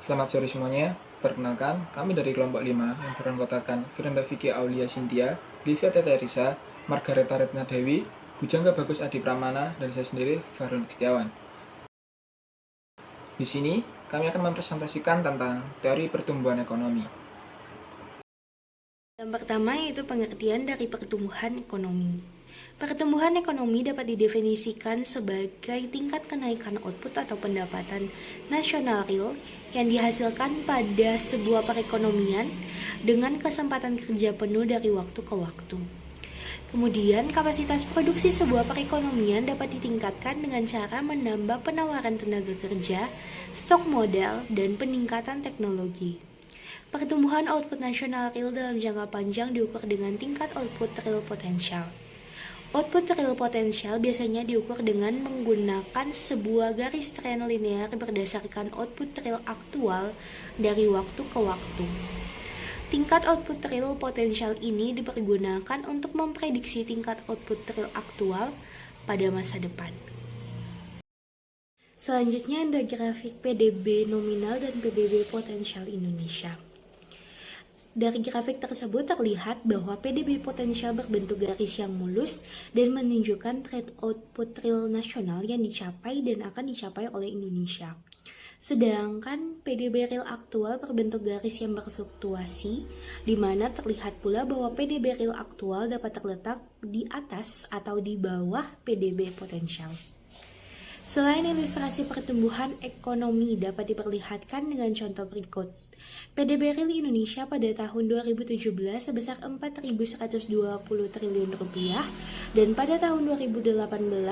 Selamat sore semuanya. Perkenalkan, kami dari kelompok 5 yang beranggotakan Firanda Vicky Aulia Cynthia, Livia Teta Risa, Margareta Retna Dewi, Bujangga Bagus Adi Pramana, dan saya sendiri, Farul Setiawan. Di sini, kami akan mempresentasikan tentang teori pertumbuhan ekonomi. Yang pertama yaitu pengertian dari pertumbuhan ekonomi. Pertumbuhan ekonomi dapat didefinisikan sebagai tingkat kenaikan output atau pendapatan nasional real yang dihasilkan pada sebuah perekonomian dengan kesempatan kerja penuh dari waktu ke waktu. Kemudian, kapasitas produksi sebuah perekonomian dapat ditingkatkan dengan cara menambah penawaran tenaga kerja, stok modal, dan peningkatan teknologi. Pertumbuhan output nasional real dalam jangka panjang diukur dengan tingkat output real potensial. Output real potensial biasanya diukur dengan menggunakan sebuah garis tren linear berdasarkan output real aktual dari waktu ke waktu. Tingkat output real potensial ini dipergunakan untuk memprediksi tingkat output real aktual pada masa depan. Selanjutnya ada grafik PDB nominal dan PDB potensial Indonesia. Dari grafik tersebut terlihat bahwa PDB potensial berbentuk garis yang mulus dan menunjukkan trade output real nasional yang dicapai dan akan dicapai oleh Indonesia. Sedangkan PDB real aktual berbentuk garis yang berfluktuasi, di mana terlihat pula bahwa PDB real aktual dapat terletak di atas atau di bawah PDB potensial. Selain ilustrasi pertumbuhan ekonomi dapat diperlihatkan dengan contoh berikut. PDB real Indonesia pada tahun 2017 sebesar 4.120 triliun rupiah dan pada tahun 2018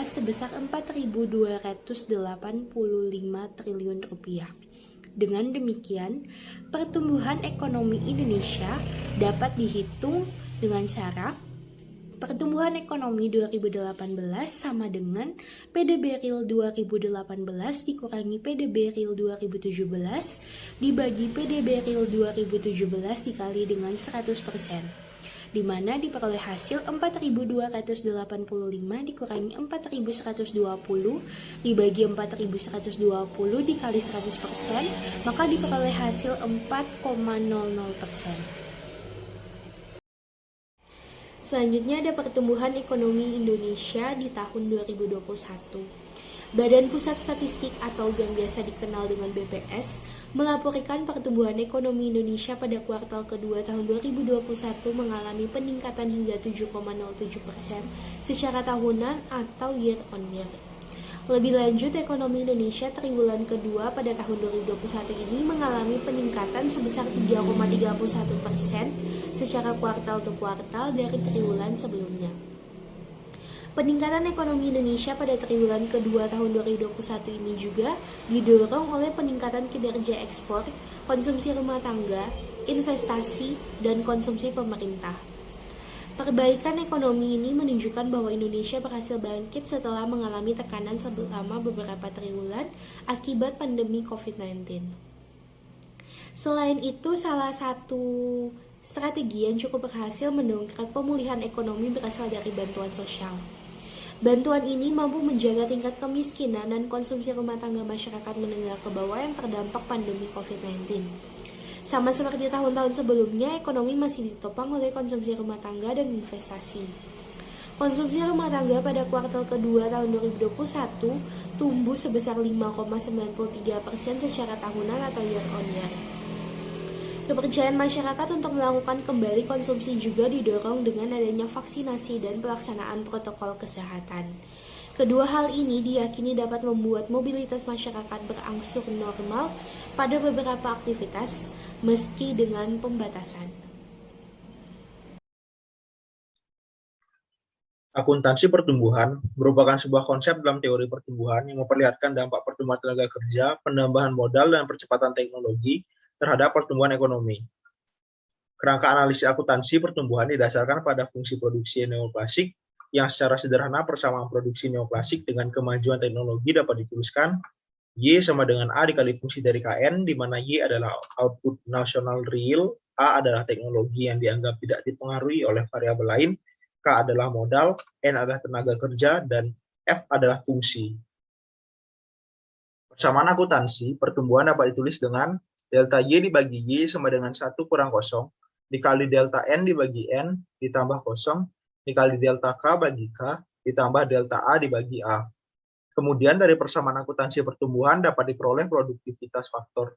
sebesar 4.285 triliun rupiah. Dengan demikian, pertumbuhan ekonomi Indonesia dapat dihitung dengan cara pertumbuhan ekonomi 2018 sama dengan PDB real 2018 dikurangi PDB real 2017 dibagi PDB real 2017 dikali dengan 100%, di mana diperoleh hasil 4.285 dikurangi 4.120 dibagi 4.120 dikali 100%, maka diperoleh hasil 4,00%. Selanjutnya ada pertumbuhan ekonomi Indonesia di tahun 2021. Badan Pusat Statistik atau yang biasa dikenal dengan BPS melaporkan pertumbuhan ekonomi Indonesia pada kuartal kedua tahun 2021 mengalami peningkatan hingga 7,07% secara tahunan atau year on year. Lebih lanjut, ekonomi Indonesia triwulan kedua pada tahun 2021 ini mengalami peningkatan sebesar 3,31% secara kuartal ke kuartal dari triwulan sebelumnya. Peningkatan ekonomi Indonesia pada triwulan kedua tahun 2021 ini juga didorong oleh peningkatan kinerja ekspor, konsumsi rumah tangga, investasi, dan konsumsi pemerintah. Perbaikan ekonomi ini menunjukkan bahwa Indonesia berhasil bangkit setelah mengalami tekanan selama beberapa triwulan akibat pandemi COVID-19. Selain itu, salah satu strategi yang cukup berhasil mendongkrak pemulihan ekonomi berasal dari bantuan sosial. Bantuan ini mampu menjaga tingkat kemiskinan dan konsumsi rumah tangga masyarakat menengah ke bawah yang terdampak pandemi COVID-19. Sama seperti tahun-tahun sebelumnya, ekonomi masih ditopang oleh konsumsi rumah tangga dan investasi. Konsumsi rumah tangga pada kuartal kedua tahun 2021 tumbuh sebesar 5,93% secara tahunan atau year on year. Kepercayaan masyarakat untuk melakukan kembali konsumsi juga didorong dengan adanya vaksinasi dan pelaksanaan protokol kesehatan. Kedua hal ini diyakini dapat membuat mobilitas masyarakat berangsur normal pada beberapa aktivitas, meski dengan pembatasan. Akuntansi pertumbuhan merupakan sebuah konsep dalam teori pertumbuhan yang memperlihatkan dampak pertumbuhan tenaga kerja, penambahan modal, dan percepatan teknologi terhadap pertumbuhan ekonomi. Kerangka analisis akuntansi pertumbuhan didasarkan pada fungsi produksi neoklasik yang secara sederhana persamaan produksi neoklasik dengan kemajuan teknologi dapat dituliskan Y sama dengan A dikali fungsi dari KN, di mana Y adalah output nasional real, A adalah teknologi yang dianggap tidak dipengaruhi oleh variabel lain, K adalah modal, N adalah tenaga kerja, dan F adalah fungsi. Persamaan akuntansi pertumbuhan dapat ditulis dengan delta Y dibagi Y sama dengan 1 kurang 0, dikali delta N dibagi N ditambah 0, dikali delta K bagi K ditambah delta A dibagi A. Kemudian dari persamaan akuntansi pertumbuhan dapat diperoleh produktivitas faktor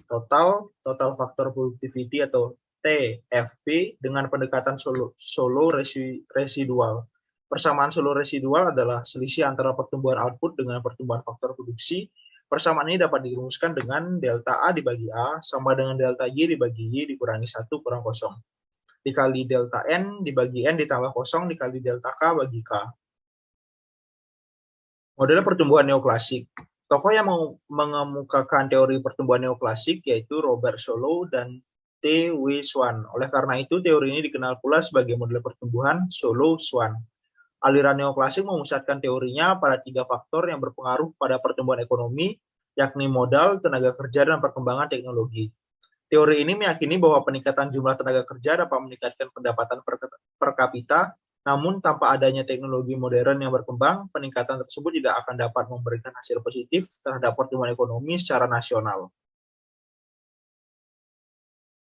total faktor productivity atau TFP dengan pendekatan solo residual. Persamaan solo residual adalah selisih antara pertumbuhan output dengan pertumbuhan faktor produksi. Persamaan ini dapat dirumuskan dengan delta A dibagi A sama dengan delta Y dibagi Y dikurangi 1 kurang 0. Dikali delta N dibagi N ditambah 0 dikali delta K bagi K. Model pertumbuhan neoklasik. Tokoh yang mengemukakan teori pertumbuhan neoklasik yaitu Robert Solow dan T. W. Swan. Oleh karena itu, teori ini dikenal pula sebagai model pertumbuhan Solow-Swan. Aliran neoklasik memusatkan teorinya pada 3 faktor yang berpengaruh pada pertumbuhan ekonomi, yakni modal, tenaga kerja, dan perkembangan teknologi. Teori ini meyakini bahwa peningkatan jumlah tenaga kerja dapat meningkatkan pendapatan per kapita, namun tanpa adanya teknologi modern yang berkembang, peningkatan tersebut tidak akan dapat memberikan hasil positif terhadap pertumbuhan ekonomi secara nasional.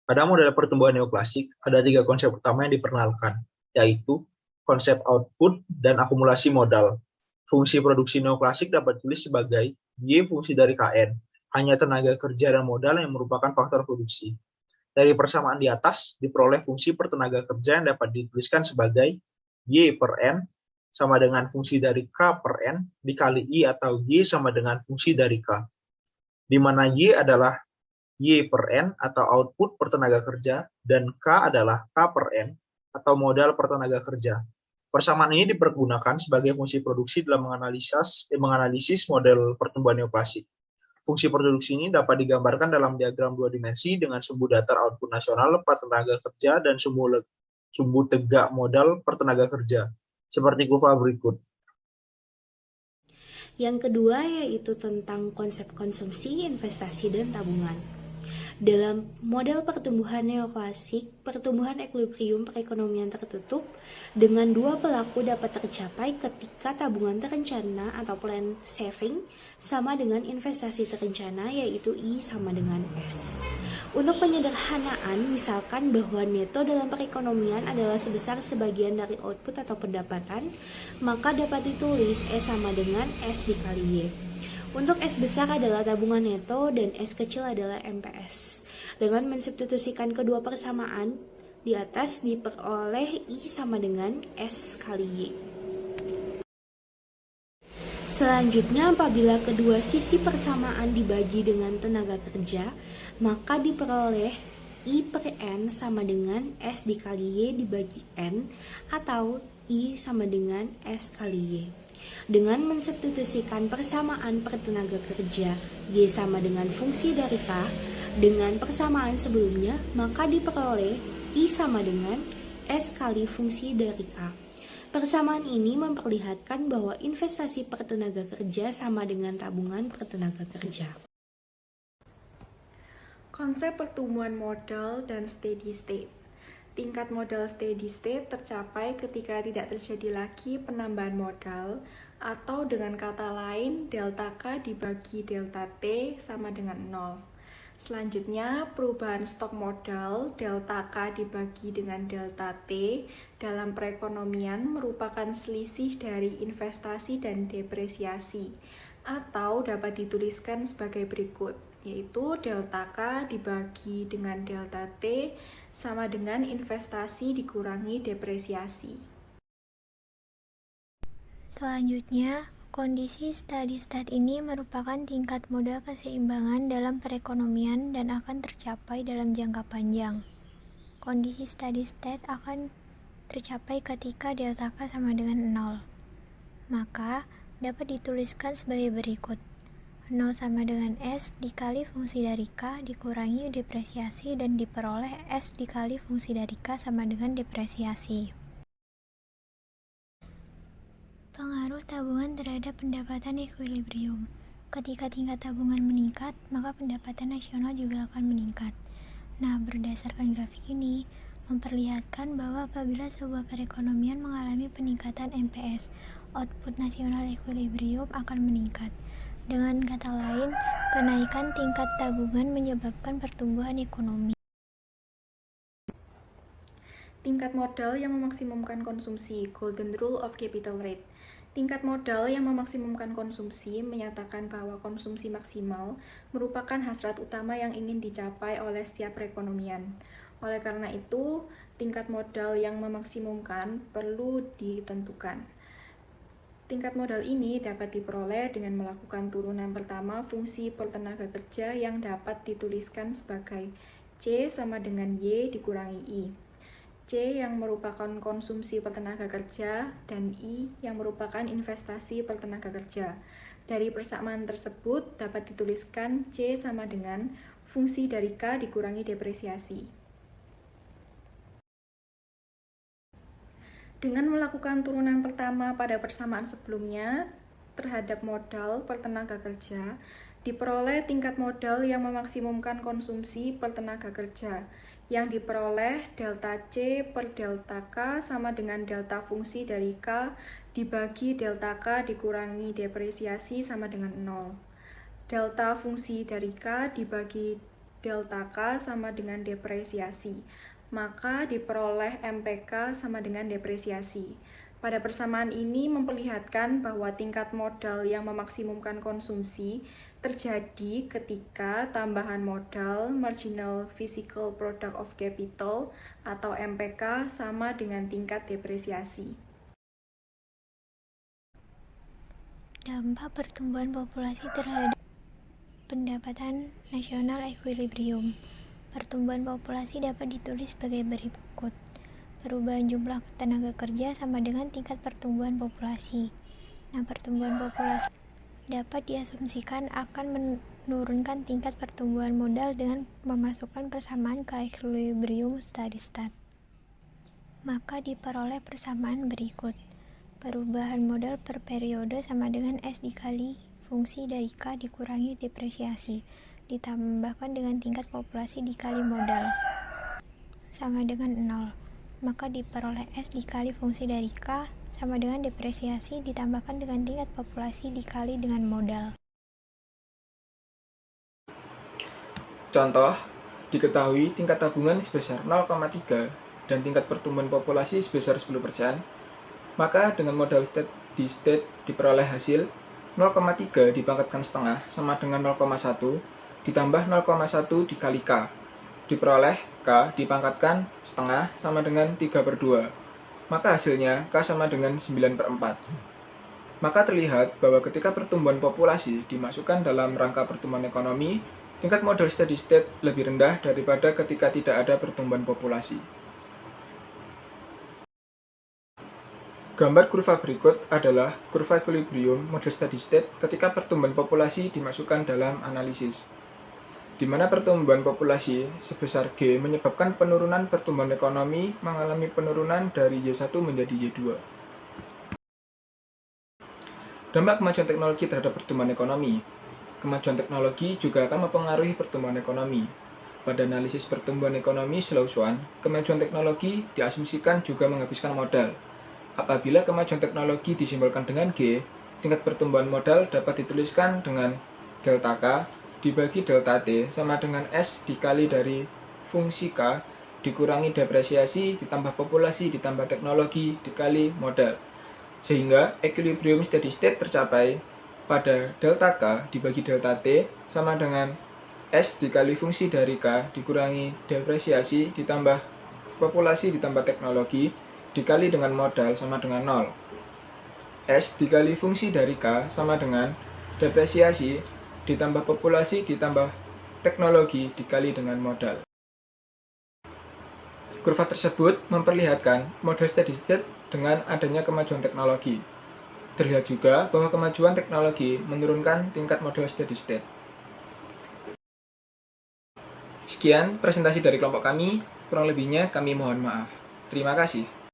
Pada model pertumbuhan neoklasik, ada 3 konsep utama yang diperkenalkan, yaitu konsep output dan akumulasi modal. Fungsi produksi neoklasik dapat ditulis sebagai Y fungsi dari KN, hanya tenaga kerja dan modal yang merupakan faktor produksi. Dari persamaan di atas, diperoleh fungsi per tenaga kerja yang dapat dituliskan sebagai Y per N sama dengan fungsi dari K per N dikali I atau Y sama dengan fungsi dari K. Di mana Y adalah Y per N atau output per tenaga kerja dan K adalah K per N atau modal per tenaga kerja. Persamaan ini dipergunakan sebagai fungsi produksi dalam menganalisis model pertumbuhan neoklasik. Fungsi produksi ini dapat digambarkan dalam diagram 2 dimensi dengan sumbu datar output nasional per tenaga kerja dan sumbu tegak modal per tenaga kerja, seperti kurva berikut. Yang kedua yaitu tentang konsep konsumsi, investasi, dan tabungan. Dalam model pertumbuhan neoklasik, pertumbuhan ekuilibrium perekonomian tertutup dengan 2 pelaku dapat tercapai ketika tabungan terencana atau plan saving sama dengan investasi terencana yaitu I sama dengan S. Untuk penyederhanaan, misalkan bahwa neto dalam perekonomian adalah sebesar sebagian dari output atau pendapatan, maka dapat ditulis E sama dengan S dikali Y. Untuk S besar adalah tabungan neto dan S kecil adalah MPS. Dengan mensubstitusikan kedua persamaan di atas diperoleh I sama dengan S kali Y. Selanjutnya, apabila kedua sisi persamaan dibagi dengan tenaga kerja, maka diperoleh I per N sama dengan S dikali Y dibagi N atau I sama dengan S kali Y. Dengan mensubstitusikan persamaan per tenaga kerja Y sama dengan fungsi dari K dengan persamaan sebelumnya, maka diperoleh I sama dengan S kali fungsi dari K. Persamaan ini memperlihatkan bahwa investasi per tenaga kerja sama dengan tabungan per tenaga kerja. Konsep pertumbuhan modal dan steady state. Tingkat modal steady state tercapai ketika tidak terjadi lagi penambahan modal, atau dengan kata lain, delta K dibagi delta T sama dengan 0. Selanjutnya, perubahan stok modal, delta K dibagi dengan delta T, dalam perekonomian merupakan selisih dari investasi dan depresiasi, atau dapat dituliskan sebagai berikut, yaitu delta K dibagi dengan delta T sama dengan investasi dikurangi depresiasi. Selanjutnya, kondisi steady state ini merupakan tingkat modal keseimbangan dalam perekonomian dan akan tercapai dalam jangka panjang. Kondisi steady state akan tercapai ketika delta K sama dengan 0. Maka, dapat dituliskan sebagai berikut. 0 sama dengan S dikali fungsi dari K dikurangi depresiasi dan diperoleh S dikali fungsi dari K sama dengan depresiasi. Pengaruh tabungan terhadap pendapatan ekuilibrium. Ketika tingkat tabungan meningkat, maka pendapatan nasional juga akan meningkat. Nah, berdasarkan grafik ini, memperlihatkan bahwa apabila sebuah perekonomian mengalami peningkatan MPS, output nasional ekuilibrium akan meningkat. Dengan kata lain, kenaikan tingkat tabungan menyebabkan pertumbuhan ekonomi. Tingkat modal yang memaksimumkan konsumsi, Golden Rule of Capital Rate. Tingkat modal yang memaksimumkan konsumsi menyatakan bahwa konsumsi maksimal merupakan hasrat utama yang ingin dicapai oleh setiap perekonomian. Oleh karena itu, tingkat modal yang memaksimumkan perlu ditentukan. Tingkat modal ini dapat diperoleh dengan melakukan turunan pertama fungsi per tenaga kerja yang dapat dituliskan sebagai C sama dengan Y dikurangi I. C yang merupakan konsumsi per tenaga kerja, dan I yang merupakan investasi per tenaga kerja. Dari persamaan tersebut dapat dituliskan C sama dengan fungsi dari K dikurangi depresiasi. Dengan melakukan turunan pertama pada persamaan sebelumnya terhadap modal per tenaga kerja, diperoleh tingkat modal yang memaksimumkan konsumsi per tenaga kerja, yang diperoleh delta C per delta K sama dengan delta fungsi dari K dibagi delta K dikurangi depresiasi sama dengan 0. Delta fungsi dari K dibagi delta K sama dengan depresiasi, maka diperoleh MPK sama dengan depresiasi. Pada persamaan ini memperlihatkan bahwa tingkat modal yang memaksimumkan konsumsi terjadi ketika tambahan modal marginal physical product of capital atau MPK sama dengan tingkat depresiasi. Dampak pertumbuhan populasi terhadap pendapatan nasional equilibrium. Pertumbuhan populasi dapat ditulis sebagai berikut. Perubahan jumlah tenaga kerja sama dengan tingkat pertumbuhan populasi. Nah, pertumbuhan populasi dapat diasumsikan akan menurunkan tingkat pertumbuhan modal dengan memasukkan persamaan ke equilibrium steady state. Maka diperoleh persamaan berikut. Perubahan modal per periode sama dengan S dikali fungsi dari K dikurangi depresiasi, ditambahkan dengan tingkat populasi dikali modal, sama dengan 0. Maka diperoleh S dikali fungsi dari K sama dengan depresiasi ditambahkan dengan tingkat populasi dikali dengan modal. Contoh, diketahui tingkat tabungan sebesar 0,3 dan tingkat pertumbuhan populasi sebesar 10%, maka dengan modal steady state diperoleh hasil 0,3 dipangkatkan setengah sama dengan 0,1 ditambah 0,1 dikali K. Diperoleh K dipangkatkan setengah sama dengan 3/2. Maka hasilnya K sama dengan 9/4. Maka terlihat bahwa ketika pertumbuhan populasi dimasukkan dalam rangka pertumbuhan ekonomi, tingkat modal steady state lebih rendah daripada ketika tidak ada pertumbuhan populasi. Gambar kurva berikut adalah kurva equilibrium model steady state ketika pertumbuhan populasi dimasukkan dalam analisis, di mana pertumbuhan populasi sebesar G menyebabkan penurunan pertumbuhan ekonomi mengalami penurunan dari Y1 menjadi Y2. Dampak kemajuan teknologi terhadap pertumbuhan ekonomi. Kemajuan teknologi juga akan mempengaruhi pertumbuhan ekonomi. Pada analisis pertumbuhan ekonomi slow swan, kemajuan teknologi diasumsikan juga menghabiskan modal. Apabila kemajuan teknologi disimbolkan dengan G, tingkat pertumbuhan modal dapat dituliskan dengan delta K dibagi delta T sama dengan S dikali dari fungsi K dikurangi depresiasi ditambah populasi ditambah teknologi dikali modal. Sehingga equilibrium steady state tercapai pada delta K dibagi delta T sama dengan S dikali fungsi dari K dikurangi depresiasi ditambah populasi ditambah teknologi dikali dengan modal sama dengan 0. S dikali fungsi dari K sama dengan depresiasi ditambah populasi ditambah teknologi dikali dengan modal. Kurva tersebut memperlihatkan model steady state dengan adanya kemajuan teknologi. Terlihat juga bahwa kemajuan teknologi menurunkan tingkat model steady state. Sekian presentasi dari kelompok kami, kurang lebihnya kami mohon maaf. Terima kasih.